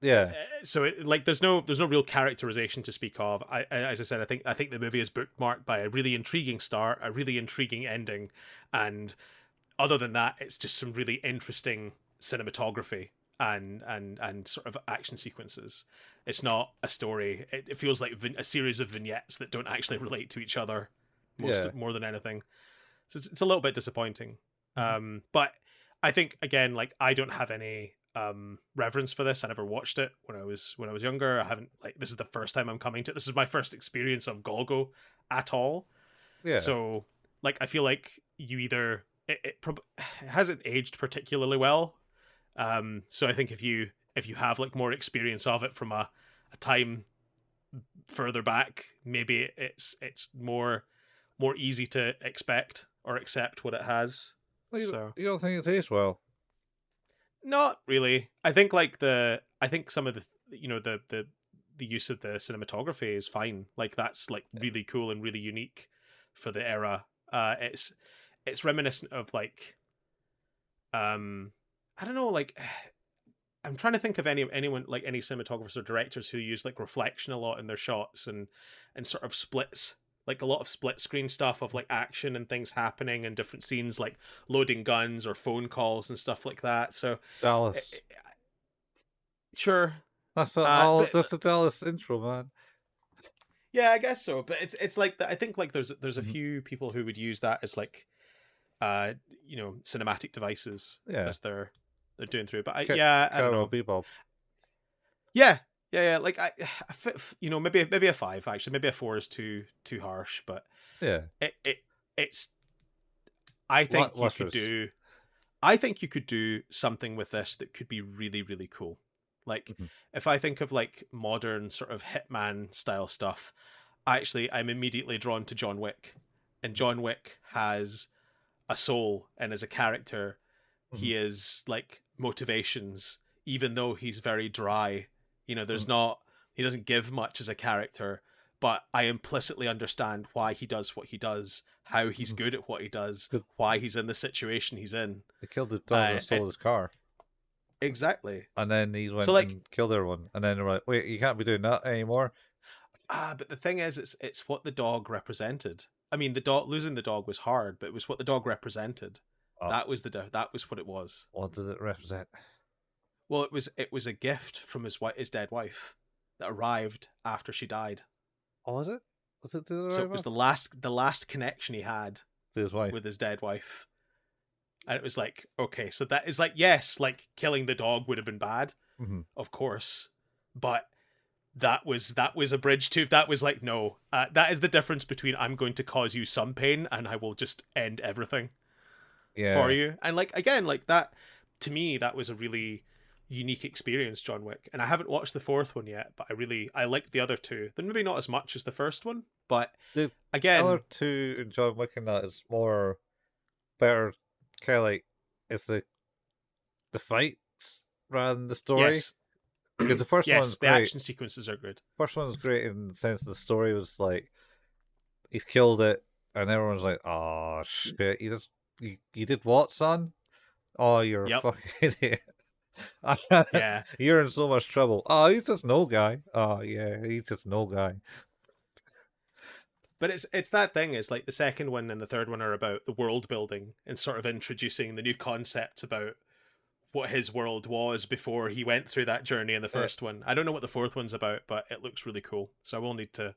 Yeah. So like there's no real characterization to speak of. As I said, I think the movie is bookmarked by a really intriguing start, a really intriguing ending, and other than that, it's just some really interesting cinematography and sort of action sequences. It's not a story. It feels like a series of vignettes that don't actually relate to each other more than anything. So it's a little bit disappointing. Mm-hmm. But I think again, like I don't have any reverence for this. I never watched it when I was younger. I haven't like this is the first time I'm coming to it. This is my first experience of Golgo at all. Yeah. So like I feel like you either it hasn't aged particularly well. So I think if you have like more experience of it from a time further back, maybe it's more easy to expect or accept what it has. You don't think it tastes well? Not really. I think like I think some of the the use of the cinematography is fine. Like that's like really cool and really unique for the era. It's reminiscent of like I don't know, like I'm trying to think of anyone like any cinematographers or directors who use like reflection a lot in their shots and sort of splits, like a lot of split screen stuff of like action and things happening in different scenes, like loading guns or phone calls and stuff like that. So Dallas. sure, That's but that's the Dallas intro, man. yeah, I guess so. But it's like I think like there's a Mm-hmm. few people who would use that as like cinematic devices as they're doing through. But I don't know. Bebop. Yeah, like maybe a 5 actually. Maybe a 4 is too harsh, but Yeah. It's. I think you could do. I think you could do something with this that could be really really cool. Like if I think of like modern sort of Hitman style stuff, I'm immediately drawn to John Wick, and John Wick has a soul and as a character he is like motivations, even though he's very dry. You know, there's not, he doesn't give much as a character, but I implicitly understand why he does what he does, how he's good at what he does, why he's in the situation he's in. They killed the dog and stole his car. Exactly. And then he went So, like, and killed everyone. And then they're like, wait, you can't be doing that anymore. but the thing is, it's what the dog represented. I mean, the dog, losing the dog was hard, but it was what the dog represented. Oh. That was what it was. What did it represent? Well, it was a gift from his dead wife that arrived after she died. Oh, was it? Was it so it was the last connection he had to his wife, with his dead wife. And it was like, okay, so that is like, yes, like killing the dog would have been bad, of course, but that was a bridge to, that was like, no, that is the difference between I'm going to cause you some pain and I will just end everything for you. And like, again, like that, to me, that was a really unique experience, John Wick. And I haven't watched the fourth one yet, but I liked the other two. Then maybe not as much as the first one, but the again, other two in John Wick and that is more better, kind of like it's the fights rather than the story. Yes. Because the first one's the great. action sequences are good. First one's great in the sense the story was like he's killed it, and everyone's like, "Oh shit, you did what, son? Oh, you're a fucking idiot. Yeah, you're in so much trouble. Oh, he's just no guy. Oh yeah, he's just no guy." But it's that thing. It's like the second one and the third one are about the world building and sort of introducing the new concepts about what his world was before he went through that journey in the first one. I don't know what the fourth one's about, but it looks really cool. So I will need to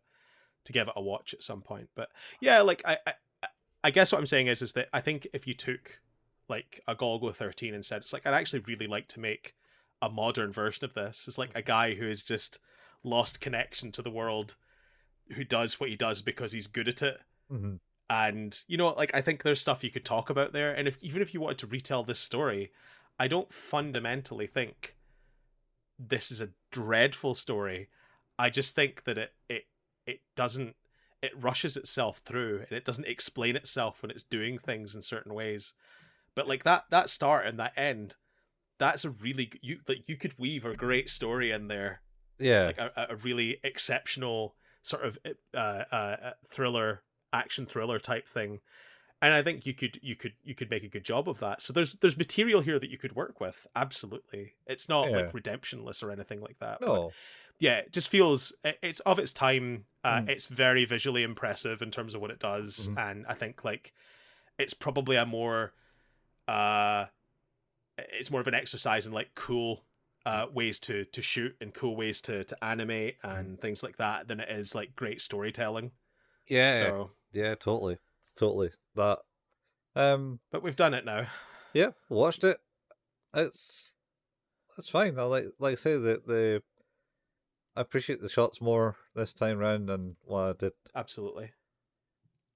give it a watch at some point. But yeah, like I guess what I'm saying is that I think if you took like a Golgo 13 and said, it's like, I'd actually really like to make a modern version of this. It's like a guy who has just lost connection to the world, who does what he does because he's good at it. And, you know, like, I think there's stuff you could talk about there. And even if you wanted to retell this story, I don't fundamentally think this is a dreadful story. I just think that it rushes itself through and it doesn't explain itself when it's doing things in certain ways. But like that start and that end, that's a really you could weave a great story in there. Yeah, like a really exceptional sort of thriller, action thriller type thing. And I think you could make a good job of that. So there's material here that you could work with. Absolutely. It's not like redemptionless or anything like that. No. But yeah, it just feels it's of its time. It's very visually impressive in terms of what it does. And I think like it's probably a more it's more of an exercise in like cool ways to shoot and cool ways to animate and things like that than it is like great storytelling. Yeah. So yeah, totally. That but we've done it now. Yeah, watched it. It's fine. I like I say that I appreciate the shots more this time round than what I did Absolutely.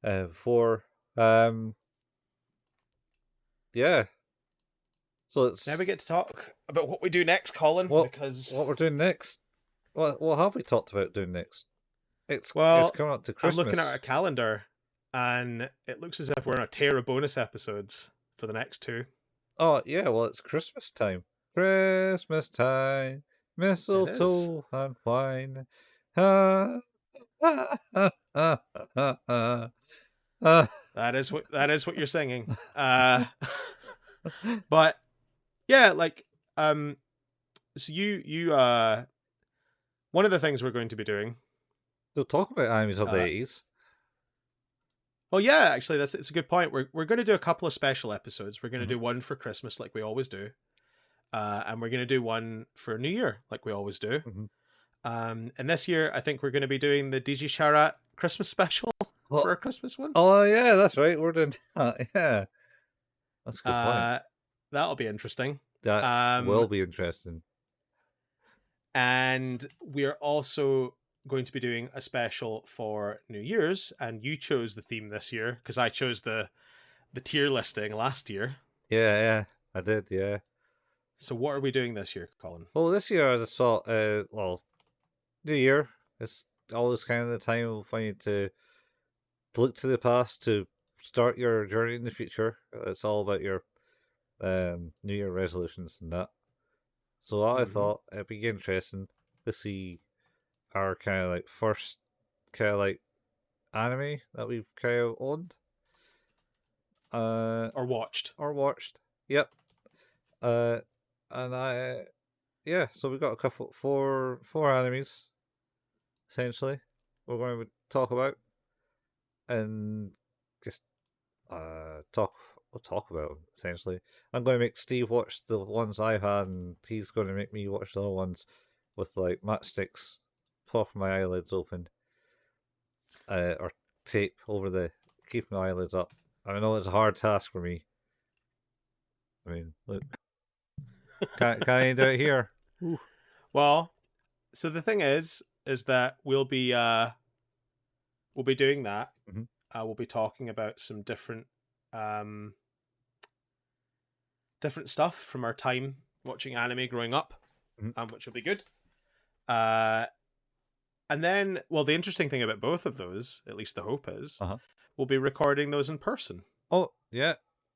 Before. Yeah. So it's now we get to talk about what we do next, Colin. Because what we're doing next. What have we talked about doing next? It's coming up to Christmas. I'm looking at our calendar, and it looks as if we're on a tear of bonus episodes for the next two. Oh yeah, well it's Christmas time. Christmas time, mistletoe and wine. That is what you're singing. But yeah, like so you one of the things we're going to be doing. They'll talk about animes of the 80s. Well, yeah, actually, it's a good point. We're going to do a couple of special episodes. We're going to do one for Christmas, like we always do, and we're going to do one for New Year, like we always do. And this year, I think we're going to be doing the DJ Sharat Christmas special for a Christmas one. Oh yeah, that's right. We're doing that. Yeah, that's a good point. That'll be interesting. That will be interesting. And we're also going to be doing a special for New Year's, and you chose the theme this year because I chose the tier listing last year. Yeah, I did. Yeah. So what are we doing this year, Colin? Well, this year I just thought, New Year. It's always kind of the time when you to look to the past to start your journey in the future. It's all about your New Year resolutions and that. So I thought it'd be interesting to see our kind of like first kind of like anime that we've kind of owned. Or watched. Or watched. Yep. And yeah, so we got a couple four animes essentially we're going to talk about and just we'll talk about them essentially. I'm going to make Steve watch the ones I've had, and he's going to make me watch the other ones with like matchsticks, propping my eyelids open, or tape over the keeping my eyelids up. I know it's a hard task for me. I mean, look, can't I do it here? Ooh. Well, so the thing is that we'll be doing that. Mm-hmm. We'll be talking about some different stuff from our time watching anime growing up, which will be good. And then, well, the interesting thing about both of those, at least the hope is, we'll be recording those in person. Oh, yeah.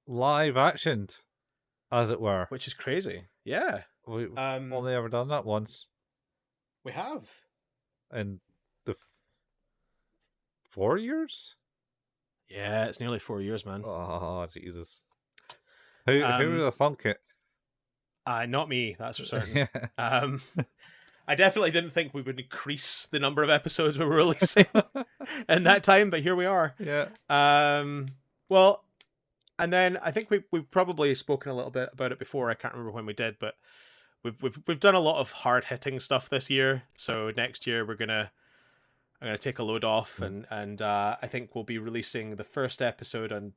Live actioned, as it were. Which is crazy. Yeah. We've only ever done that once. We have. In the 4 years? Yeah, it's nearly 4 years, man. Oh, Jesus. Who would have thunk it? Not me, that's for certain. I definitely didn't think we would increase the number of episodes we were releasing in that time, but here we are. Yeah. Well, and then I think we've probably spoken a little bit about it before. I can't remember when we did, but we've done a lot of hard hitting stuff this year. So next year I'm gonna take a load off, and I think we'll be releasing the first episode on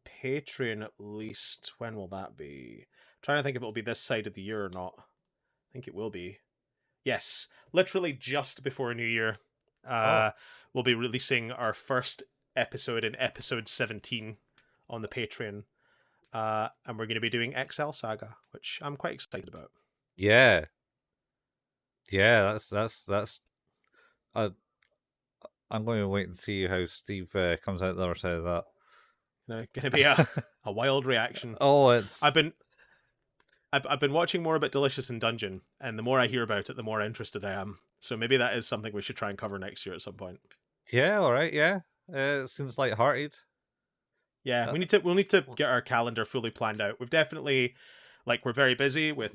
Patreon at least. When will that be? I'm trying to think if it'll be this side of the year or not. I think it will be. Yes, literally just before New Year. We'll be releasing our first episode in episode 17 on the Patreon. And we're going to be doing XL Saga, which I'm quite excited about. Yeah. Yeah, that's I'm going to wait and see how Steve comes out the other side of that. Going to be a wild reaction. Oh, it's... I've been watching more about Delicious in Dungeon, and the more I hear about it, the more interested I am. So maybe that is something we should try and cover next year at some point. Yeah, all right, yeah. It seems light-hearted. Yeah, we'll need to get our calendar fully planned out. We've definitely, we're very busy with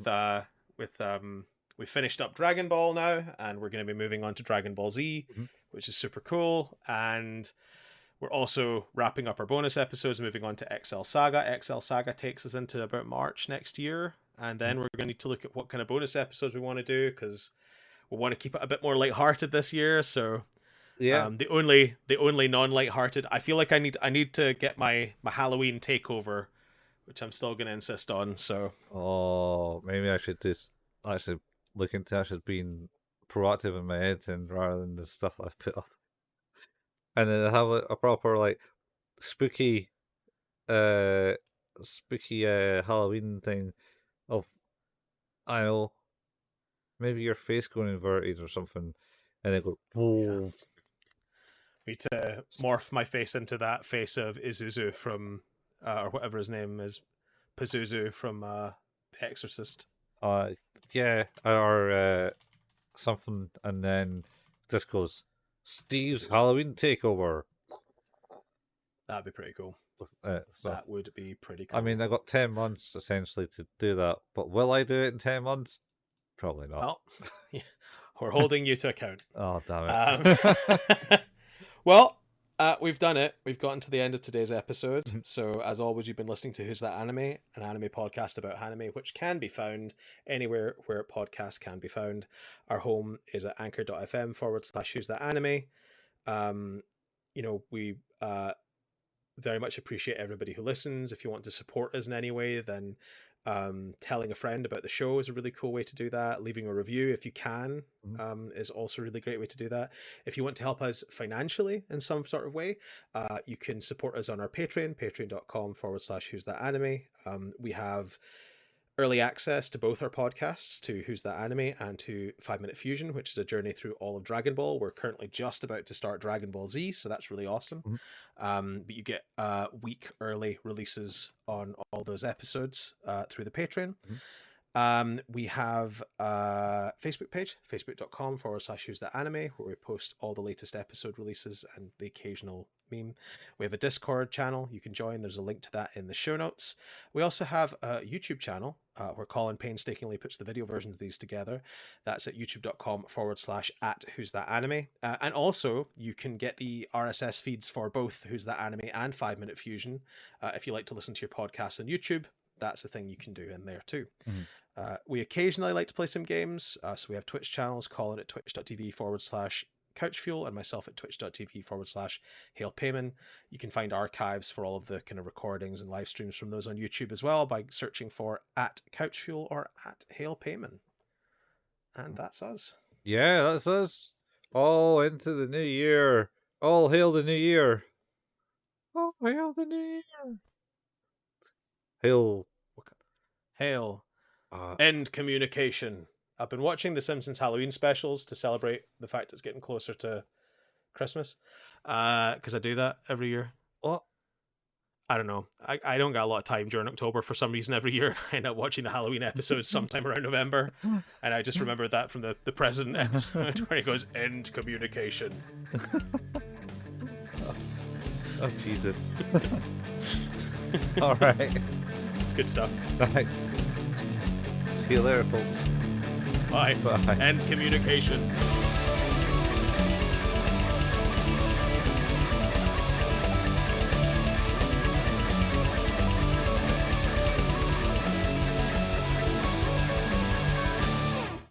we finished up Dragon Ball now, and we're going to be moving on to Dragon Ball Z, which is super cool. And we're also wrapping up our bonus episodes, moving on to XL Saga. XL Saga takes us into about March next year. And then we're going to need to look at what kind of bonus episodes we want to do, because we want to keep it a bit more lighthearted this year. So yeah, the only non-lighthearted, I feel like I need to get my Halloween takeover, which I'm still going to insist on. So maybe I should just actually look into actually being proactive in my editing rather than the stuff I've put up, and then have a proper spooky Halloween thing of, I don't know, maybe your face going inverted or something, and it go, yeah. Need to morph my face into that face of Izuzu from or whatever his name is, Pazuzu from The Exorcist. Yeah, or something, and then this goes, Steve's Halloween takeover. That'd be pretty cool. That would be pretty cool. I mean, I got 10 months essentially to do that, but will I do it in 10 months? Probably not. Well, we're holding you to account. Oh, damn it. Well, we've done it. We've gotten to the end of today's episode. So, as always, you've been listening to Who's That Anime, an anime podcast about anime, which can be found anywhere where podcasts can be found. Our home is at anchor.fm/Who's That Anime. We very much appreciate everybody who listens. If you want to support us in any way, then telling a friend about the show is a really cool way to do that. Leaving a review if you can is also a really great way to do that. If you want to help us financially in some sort of way, you can support us on our Patreon, patreon.com/Who's That Anime. We have early access to both our podcasts, to Who's That Anime and to 5 Minute Fusion, which is a journey through all of Dragon Ball. We're currently just about to start Dragon Ball Z, so that's really awesome. But you get week early releases on all those episodes through the Patreon. We have a Facebook page, facebook.com/Who's That Anime, where we post all the latest episode releases and the occasional meme. We have a Discord channel you can join. There's a link to that in the show notes. We also have a YouTube channel where Colin painstakingly puts the video versions of these together. That's at youtube.com/@Who's That Anime. And also, you can get the RSS feeds for both Who's That Anime and 5 Minute Fusion. If you like to listen to your podcast on YouTube, that's the thing you can do in there too. We occasionally like to play some games. So we have Twitch channels, Colin at twitch.tv/couchfuel and myself at twitch.tv/hailpayman. You can find archives for all of the kind of recordings and live streams from those on YouTube as well by searching for @couchfuel or @hailpayman. And that's us. Yeah, that's us. All into the new year. All hail the new year. Oh, hail the new year. Hail. Hail. End communication. I've been watching the Simpsons Halloween specials to celebrate the fact it's getting closer to Christmas. Because I do that every year. What? I don't know. I don't got a lot of time during October for some reason every year. I end up watching the Halloween episodes sometime around November. And I just remember that from the present episode where he goes, end communication. Oh, Jesus. All right. It's good stuff. All right. See you later, folks. Bye. Bye. End communication.